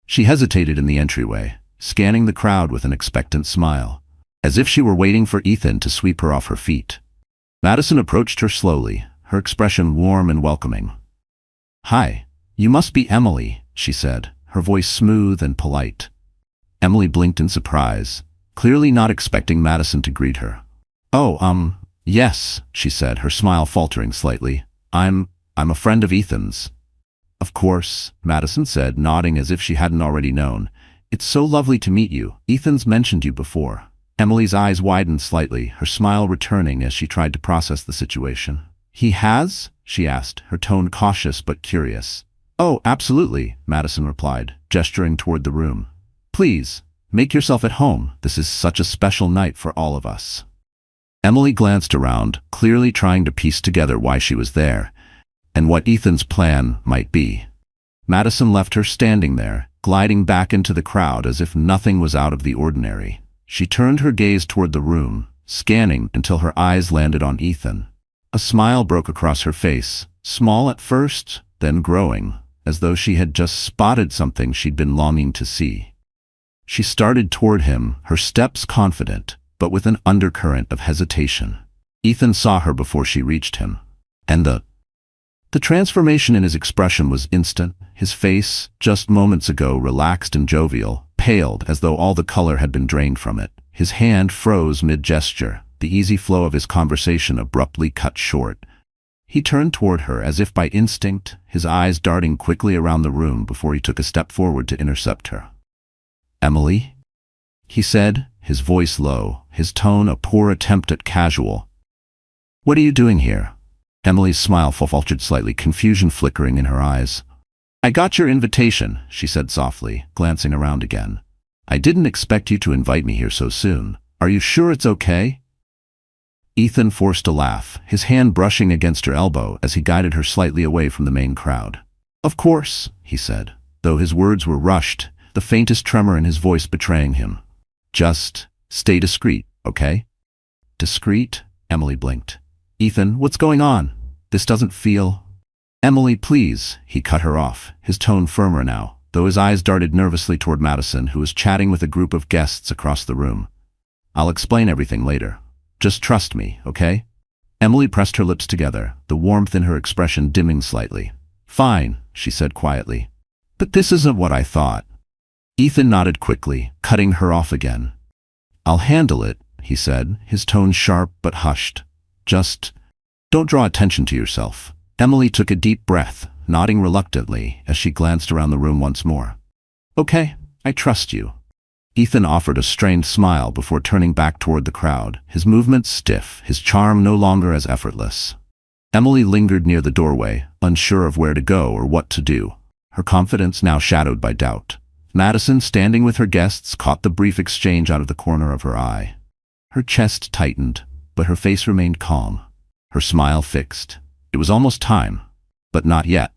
She hesitated in the entryway, scanning the crowd with an expectant smile, as if she were waiting for Ethan to sweep her off her feet. Madison approached her slowly, her expression warm and welcoming. "Hi, you must be Emily," she said, her voice smooth and polite. Emily blinked in surprise, clearly not expecting Madison to greet her. "Oh, yes," she said, her smile faltering slightly. I'm a friend of Ethan's." "Of course," Madison said, nodding as if she hadn't already known. "It's so lovely to meet you. Ethan's mentioned you before." Emily's eyes widened slightly, her smile returning as she tried to process the situation. "He has?" she asked, her tone cautious but curious. "Oh, absolutely," Madison replied, gesturing toward the room. "Please, make yourself at home. This is such a special night for all of us." Emily glanced around, clearly trying to piece together why she was there, and what Ethan's plan might be. Madison left her standing there, gliding back into the crowd as if nothing was out of the ordinary. She turned her gaze toward the room, scanning until her eyes landed on Ethan. A smile broke across her face, small at first, then growing, as though she had just spotted something she'd been longing to see. She started toward him, her steps confident, but with an undercurrent of hesitation. Ethan saw her before she reached him, and the transformation in his expression was instant. His face, just moments ago relaxed and jovial, paled as though all the color had been drained from it. His hand froze mid-gesture, the easy flow of his conversation abruptly cut short. He turned toward her as if by instinct, his eyes darting quickly around the room before he took a step forward to intercept her. "Emily?" he said, his voice low, his tone a poor attempt at casual. "What are you doing here?" Emily's smile faltered slightly, confusion flickering in her eyes. "I got your invitation," she said softly, glancing around again. "I didn't expect you to invite me here so soon. Are you sure it's okay?" Ethan forced a laugh, his hand brushing against her elbow as he guided her slightly away from the main crowd. "Of course," he said, though his words were rushed, the faintest tremor in his voice betraying him. "Just stay discreet, okay?" "Discreet?" Emily blinked. "Ethan, what's going on? This doesn't feel—" "Emily, please," he cut her off, his tone firmer now, though his eyes darted nervously toward Madison, who was chatting with a group of guests across the room. "I'll explain everything later. Just trust me, okay?" Emily pressed her lips together, the warmth in her expression dimming slightly. "Fine," she said quietly. "But this isn't what I thought." Ethan nodded quickly, cutting her off again. "I'll handle it," he said, his tone sharp but hushed. "Just don't draw attention to yourself." Emily took a deep breath, nodding reluctantly as she glanced around the room once more. "Okay, I trust you." Ethan offered a strained smile before turning back toward the crowd, his movements stiff, his charm no longer as effortless. Emily lingered near the doorway, unsure of where to go or what to do, her confidence now shadowed by doubt. Madison, standing with her guests, caught the brief exchange out of the corner of her eye. Her chest tightened, but her face remained calm, her smile fixed. It was almost time, but not yet.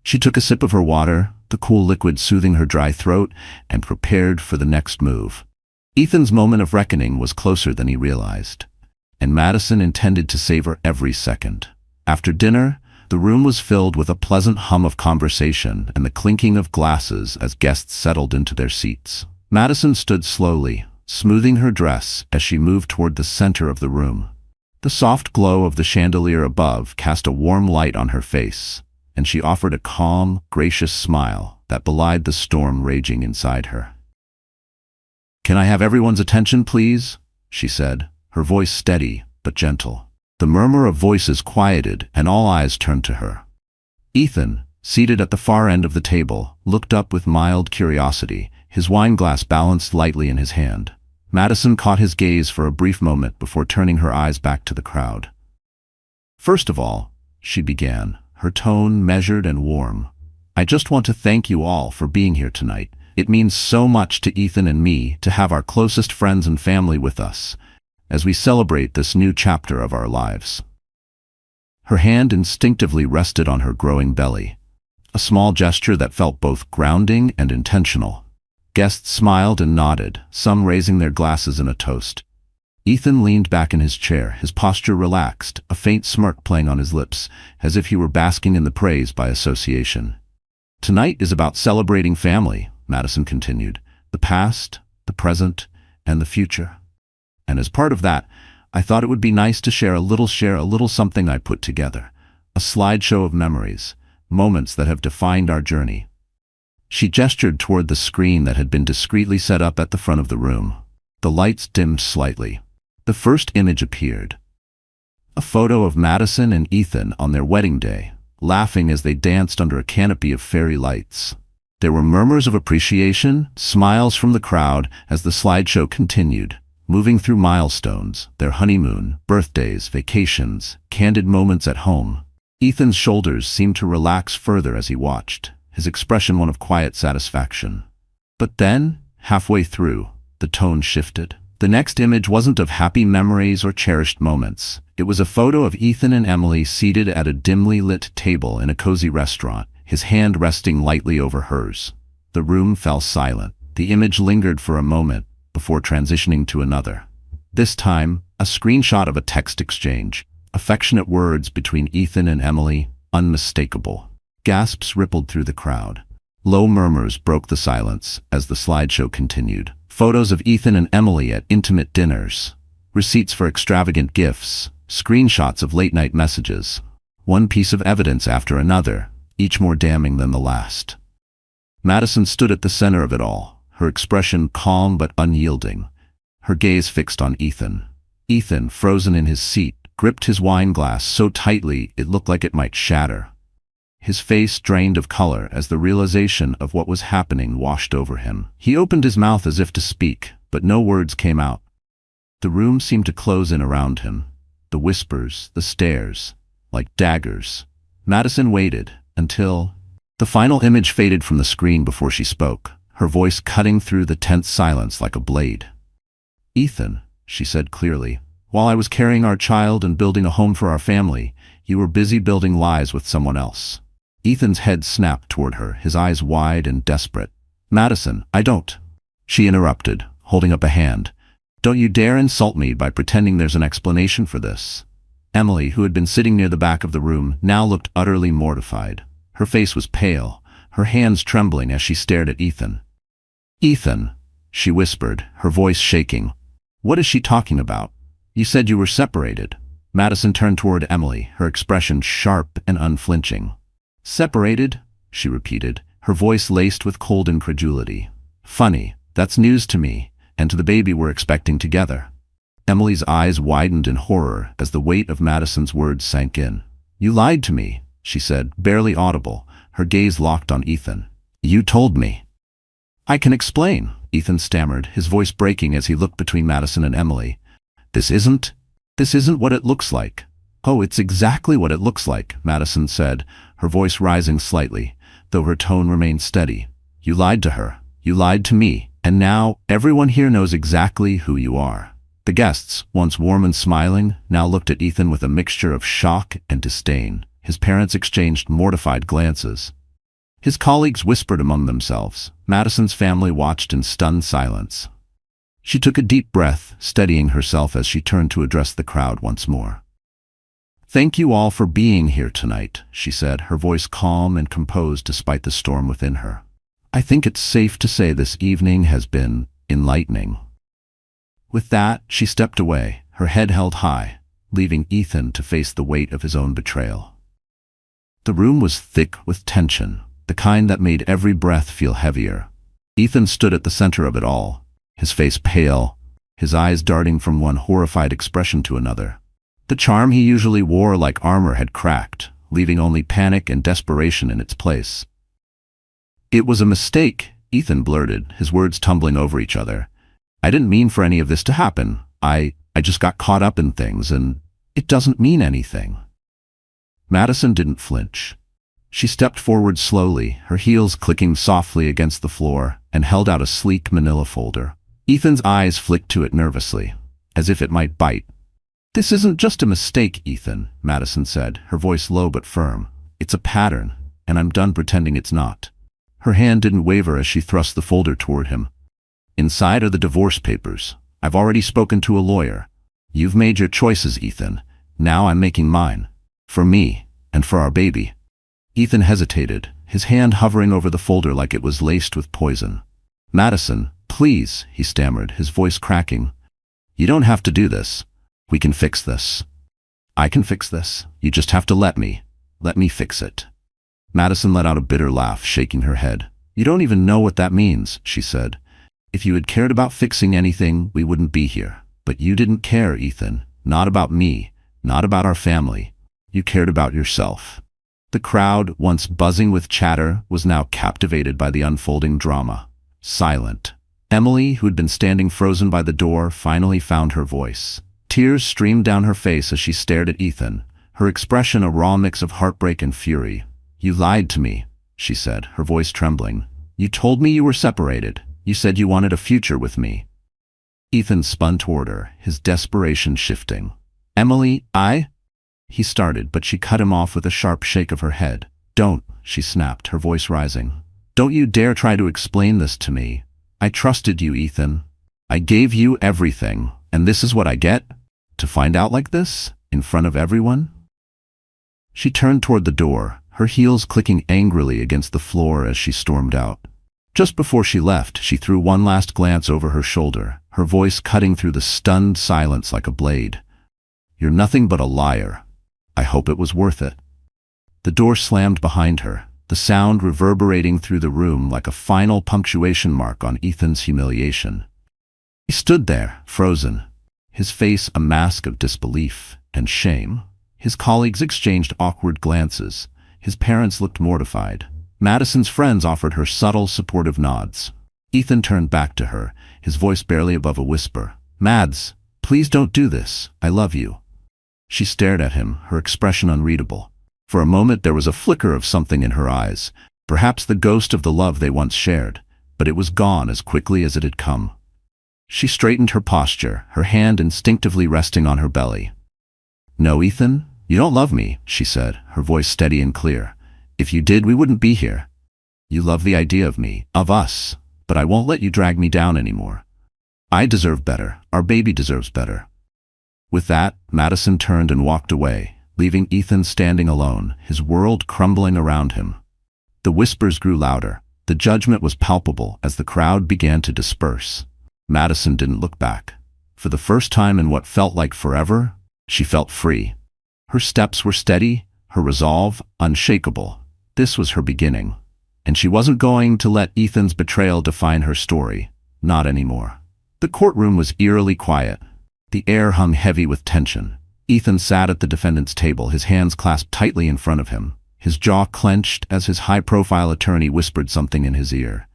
She took a sip of her water, the cool liquid soothing her dry throat, and prepared for the next move. Ethan's moment of reckoning was closer than he realized, and Madison intended to savor every second. After dinner, the room was filled with a pleasant hum of conversation and the clinking of glasses as guests settled into their seats. Madison stood slowly, smoothing her dress as she moved toward the center of the room. The soft glow of the chandelier above cast a warm light on her face, and she offered a calm, gracious smile that belied the storm raging inside her. "Can I have everyone's attention, please?" she said, her voice steady but gentle. The murmur of voices quieted and all eyes turned to her. Ethan, seated at the far end of the table, looked up with mild curiosity, his wine glass balanced lightly in his hand. Madison caught his gaze for a brief moment before turning her eyes back to the crowd. "First of all," she began, her tone measured and warm, "I just want to thank you all for being here tonight. It means so much to Ethan and me to have our closest friends and family with us as we celebrate this new chapter of our lives." Her hand instinctively rested on her growing belly, a small gesture that felt both grounding and intentional. Guests smiled and nodded, some raising their glasses in a toast. Ethan leaned back in his chair, his posture relaxed, a faint smirk playing on his lips, as if he were basking in the praise by association. "Tonight is about celebrating family," Madison continued, "the past, the present, and the future. And as part of that, I thought it would be nice to share a little something I put together, a slideshow of memories, moments that have defined our journey." She gestured toward the screen that had been discreetly set up at the front of the room. The lights dimmed slightly. The first image appeared. A photo of Madison and Ethan on their wedding day, laughing as they danced under a canopy of fairy lights. There were murmurs of appreciation, smiles from the crowd as the slideshow continued, moving through milestones, their honeymoon, birthdays, vacations, candid moments at home. Ethan's shoulders seemed to relax further as he watched, his expression one of quiet satisfaction. But then, halfway through, the tone shifted. The next image wasn't of happy memories or cherished moments. It was a photo of Ethan and Emily seated at a dimly lit table in a cozy restaurant, his hand resting lightly over hers. The room fell silent. The image lingered for a moment before transitioning to another. This time, a screenshot of a text exchange, affectionate words between Ethan and Emily, unmistakable. Gasps rippled through the crowd. Low murmurs broke the silence as the slideshow continued. Photos of Ethan and Emily at intimate dinners, receipts for extravagant gifts, screenshots of late-night messages. One piece of evidence after another, each more damning than the last. Madison stood at the center of it all, her expression calm but unyielding, her gaze fixed on Ethan. Ethan, frozen in his seat, gripped his wine glass so tightly it looked like it might shatter. His face drained of color as the realization of what was happening washed over him. He opened his mouth as if to speak, but no words came out. The room seemed to close in around him. The whispers, the stares, like daggers. Madison waited until the final image faded from the screen before she spoke, her voice cutting through the tense silence like a blade. "Ethan," she said clearly, "while I was carrying our child and building a home for our family, you were busy building lies with someone else." Ethan's head snapped toward her, his eyes wide and desperate. "Madison, I don't," she interrupted, holding up a hand. "Don't you dare insult me by pretending there's an explanation for this." Emily, who had been sitting near the back of the room, now looked utterly mortified. Her face was pale, her hands trembling as she stared at Ethan. "Ethan," she whispered, her voice shaking. "What is she talking about? You said you were separated." Madison turned toward Emily, her expression sharp and unflinching. "Separated?" she repeated, her voice laced with cold incredulity. "Funny, that's news to me, and to the baby we're expecting together." Emily's eyes widened in horror as the weight of Madison's words sank in. "You lied to me," she said, barely audible, her gaze locked on Ethan. "You told me." "I can explain," Ethan stammered, his voice breaking as he looked between Madison and Emily. This isn't what it looks like." "Oh, it's exactly what it looks like," Madison said, her voice rising slightly, though her tone remained steady. "You lied to her, you lied to me, and now everyone here knows exactly who you are." The guests, once warm and smiling, now looked at Ethan with a mixture of shock and disdain. His parents exchanged mortified glances. His colleagues whispered among themselves. Madison's family watched in stunned silence. She took a deep breath, steadying herself as she turned to address the crowd once more. "Thank you all for being here tonight," she said, her voice calm and composed despite the storm within her. "I think it's safe to say this evening has been enlightening." With that, she stepped away, her head held high, leaving Ethan to face the weight of his own betrayal. The room was thick with tension, the kind that made every breath feel heavier. Ethan stood at the center of it all, his face pale, his eyes darting from one horrified expression to another. The charm he usually wore like armor had cracked, leaving only panic and desperation in its place. "It was a mistake," Ethan blurted, his words tumbling over each other. "I didn't mean for any of this to happen. I just got caught up in things, and it doesn't mean anything." Madison didn't flinch. She stepped forward slowly, her heels clicking softly against the floor, and held out a sleek manila folder. Ethan's eyes flicked to it nervously, as if it might bite. "This isn't just a mistake, Ethan," Madison said, her voice low but firm. "It's a pattern, and I'm done pretending it's not." Her hand didn't waver as she thrust the folder toward him. "Inside are the divorce papers. I've already spoken to a lawyer. You've made your choices, Ethan. Now I'm making mine. For me, and for our baby." Ethan hesitated, his hand hovering over the folder like it was laced with poison. "Madison, please," he stammered, his voice cracking. "You don't have to do this. We can fix this. I can fix this. You just have to let me fix it." Madison let out a bitter laugh, shaking her head. "You don't even know what that means," she said. "If you had cared about fixing anything, we wouldn't be here. But you didn't care, Ethan. Not about me, not about our family. You cared about yourself." The crowd, once buzzing with chatter, was now captivated by the unfolding drama. Silent. Emily, who had been standing frozen by the door, finally found her voice. Tears streamed down her face as she stared at Ethan, her expression a raw mix of heartbreak and fury. "You lied to me," she said, her voice trembling. "You told me you were separated. You said you wanted a future with me." Ethan spun toward her, his desperation shifting. "Emily, He started, but she cut him off with a sharp shake of her head. "Don't," she snapped, her voice rising. "Don't you dare try to explain this to me. I trusted you, Ethan. I gave you everything, and this is what I get? To find out like this? In front of everyone?" She turned toward the door, her heels clicking angrily against the floor as she stormed out. Just before she left, she threw one last glance over her shoulder, her voice cutting through the stunned silence like a blade. "You're nothing but a liar. I hope it was worth it." The door slammed behind her, the sound reverberating through the room like a final punctuation mark on Ethan's humiliation. He stood there, frozen, his face a mask of disbelief and shame. His colleagues exchanged awkward glances. His parents looked mortified. Madison's friends offered her subtle, supportive nods. Ethan turned back to her, his voice barely above a whisper. "Mads, please don't do this. I love you." She stared at him, her expression unreadable. For a moment there was a flicker of something in her eyes, perhaps the ghost of the love they once shared, but it was gone as quickly as it had come. She straightened her posture, her hand instinctively resting on her belly. "No, Ethan, you don't love me," she said, her voice steady and clear. "If you did, we wouldn't be here. You love the idea of me, of us, but I won't let you drag me down anymore. I deserve better. Our baby deserves better." With that, Madison turned and walked away, leaving Ethan standing alone, his world crumbling around him. The whispers grew louder. The judgment was palpable as the crowd began to disperse. Madison didn't look back. For the first time in what felt like forever, she felt free. Her steps were steady, her resolve unshakable. This was her beginning. And she wasn't going to let Ethan's betrayal define her story. Not anymore. The courtroom was eerily quiet. The air hung heavy with tension. Ethan sat at the defendant's table, his hands clasped tightly in front of him, his jaw clenched as his high-profile attorney whispered something in his ear.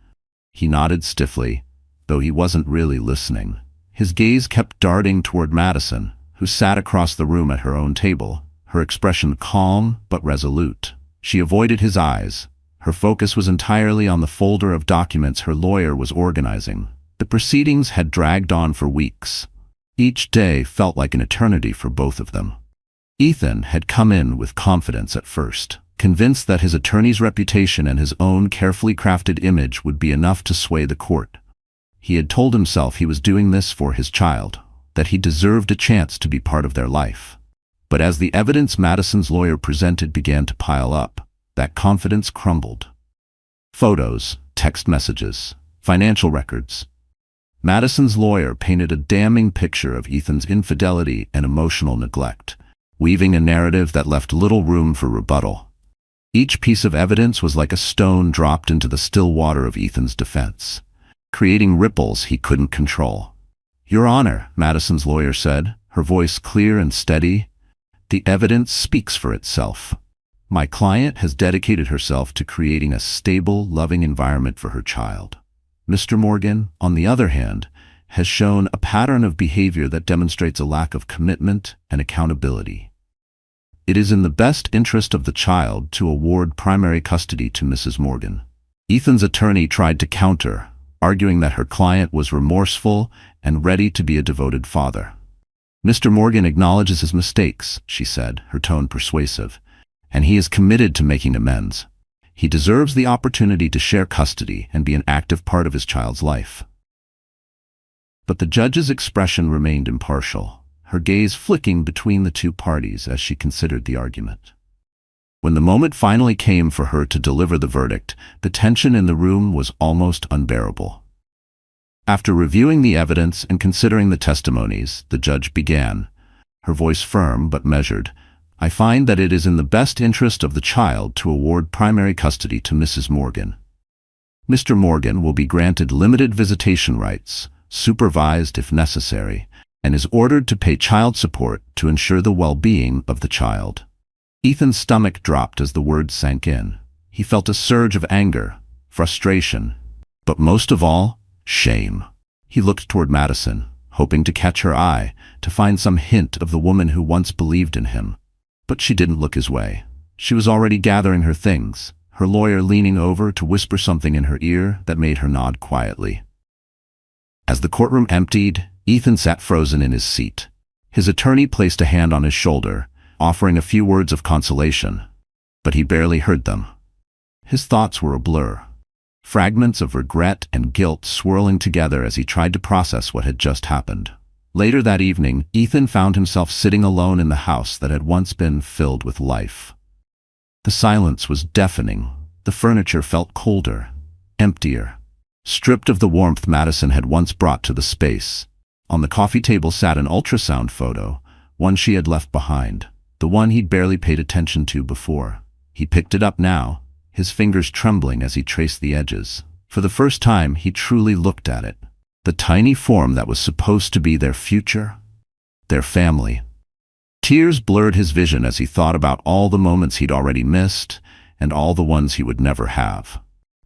He nodded stiffly, though he wasn't really listening. His gaze kept darting toward Madison, who sat across the room at her own table, her expression calm but resolute. She avoided his eyes. Her focus was entirely on the folder of documents her lawyer was organizing. The proceedings had dragged on for weeks. Each day felt like an eternity for both of them. Ethan had come in with confidence at first, convinced that his attorney's reputation and his own carefully crafted image would be enough to sway the court. He had told himself he was doing this for his child, that he deserved a chance to be part of their life. But as the evidence Madison's lawyer presented began to pile up, that confidence crumbled. Photos, text messages, financial records. Madison's lawyer painted a damning picture of Ethan's infidelity and emotional neglect, weaving a narrative that left little room for rebuttal. Each piece of evidence was like a stone dropped into the still water of Ethan's defense, creating ripples he couldn't control. "Your Honor," Madison's lawyer said, her voice clear and steady, "the evidence speaks for itself. My client has dedicated herself to creating a stable, loving environment for her child. Mr. Morgan, on the other hand, has shown a pattern of behavior that demonstrates a lack of commitment and accountability. It is in the best interest of the child to award primary custody to Mrs. Morgan." Ethan's attorney tried to counter, arguing that her client was remorseful and ready to be a devoted father. "Mr. Morgan acknowledges his mistakes," she said, her tone persuasive, "and he is committed to making amends. He deserves the opportunity to share custody and be an active part of his child's life." But the judge's expression remained impartial, her gaze flicking between the two parties as she considered the argument. When the moment finally came for her to deliver the verdict, the tension in the room was almost unbearable. After reviewing the evidence and considering the testimonies, the judge began, her voice firm but measured. "I find that it is in the best interest of the child to award primary custody to Mrs. Morgan. Mr. Morgan will be granted limited visitation rights, supervised if necessary, and is ordered to pay child support to ensure the well-being of the child." Ethan's stomach dropped as the words sank in. He felt a surge of anger, frustration, but most of all, shame. He looked toward Madison, hoping to catch her eye, to find some hint of the woman who once believed in him. But she didn't look his way. She was already gathering her things, her lawyer leaning over to whisper something in her ear that made her nod quietly. As the courtroom emptied, Ethan sat frozen in his seat. His attorney placed a hand on his shoulder, offering a few words of consolation, but he barely heard them. His thoughts were a blur, fragments of regret and guilt swirling together as he tried to process what had just happened. Later that evening, Ethan found himself sitting alone in the house that had once been filled with life. The silence was deafening. The furniture felt colder, emptier, stripped of the warmth Madison had once brought to the space. On the coffee table sat an ultrasound photo, one she had left behind, the one he'd barely paid attention to before. He picked it up now, his fingers trembling as he traced the edges. For the first time, he truly looked at it. The tiny form that was supposed to be their future, their family. Tears blurred his vision as he thought about all the moments he'd already missed and all the ones he would never have.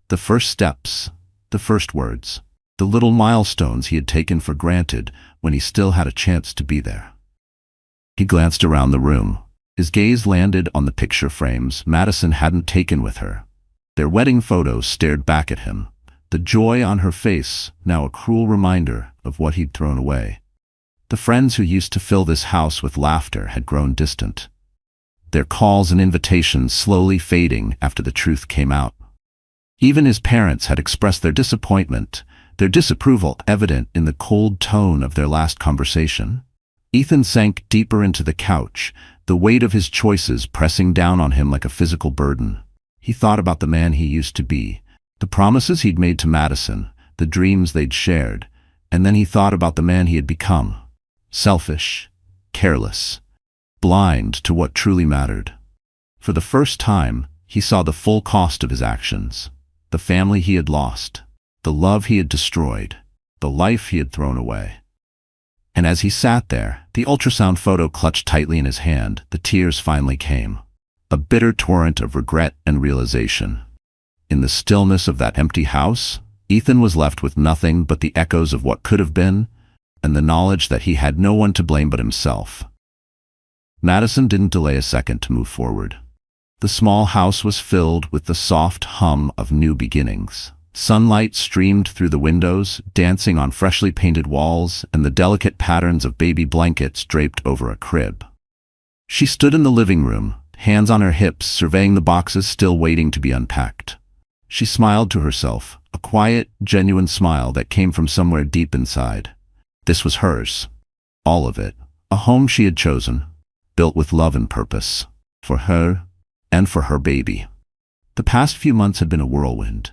The first steps, the first words, the little milestones he had taken for granted when he still had a chance to be there. He glanced around the room. His gaze landed on the picture frames Madison hadn't taken with her. Their wedding photos stared back at him, the joy on her face now a cruel reminder of what he'd thrown away. The friends who used to fill this house with laughter had grown distant, their calls and invitations slowly fading after the truth came out. Even his parents had expressed their disappointment, their disapproval evident in the cold tone of their last conversation. Ethan sank deeper into the couch, the weight of his choices pressing down on him like a physical burden. He thought about the man he used to be, the promises he'd made to Madison, the dreams they'd shared, and then he thought about the man he had become. Selfish, careless, blind to what truly mattered. For the first time, he saw the full cost of his actions. The family he had lost, the love he had destroyed, the life he had thrown away. And as he sat there, the ultrasound photo clutched tightly in his hand, the tears finally came. A bitter torrent of regret and realization. In the stillness of that empty house, Ethan was left with nothing but the echoes of what could have been, and the knowledge that he had no one to blame but himself. Madison didn't delay a second to move forward. The small house was filled with the soft hum of new beginnings. Sunlight streamed through the windows, dancing on freshly painted walls and the delicate patterns of baby blankets draped over a crib. She stood in the living room, hands on her hips, surveying the boxes still waiting to be unpacked. She smiled to herself, a quiet, genuine smile that came from somewhere deep inside. This was hers. All of it. A home she had chosen, built with love and purpose. For her, and for her baby. The past few months had been a whirlwind.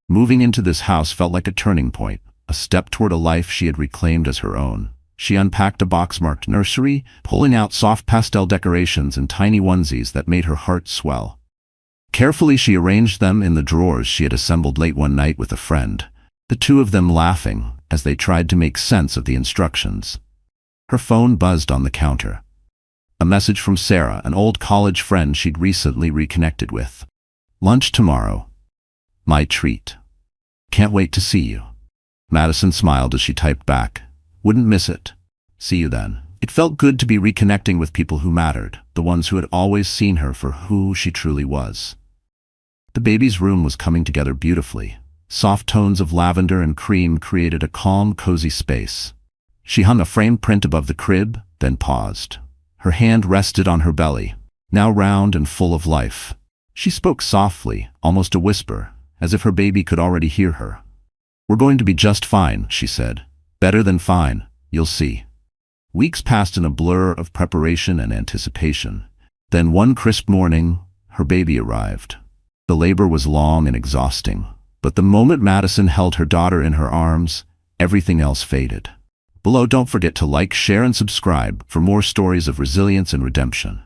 Moving into this house felt like a turning point, a step toward a life she had reclaimed as her own. She unpacked a box-marked nursery, pulling out soft pastel decorations and tiny onesies that made her heart swell. Carefully she arranged them in the drawers she had assembled late one night with a friend, the two of them laughing as they tried to make sense of the instructions. Her phone buzzed on the counter. A message from Sarah, an old college friend she'd recently reconnected with. Lunch tomorrow. My treat. Can't wait to see you. Madison smiled as she typed back. Wouldn't miss it. See you then. It felt good to be reconnecting with people who mattered, the ones who had always seen her for who she truly was. The baby's room was coming together beautifully. Soft tones of lavender and cream created a calm, cozy space. She hung a framed print above the crib, then paused. Her hand rested on her belly, now round and full of life. She spoke softly, almost a whisper, as if her baby could already hear her. We're going to be just fine, she said. Better than fine, you'll see. Weeks passed in a blur of preparation and anticipation. Then one crisp morning, her baby arrived. The labor was long and exhausting, but the moment Madison held her daughter in her arms, everything else faded. Below, don't forget to like, share, and subscribe for more stories of resilience and redemption.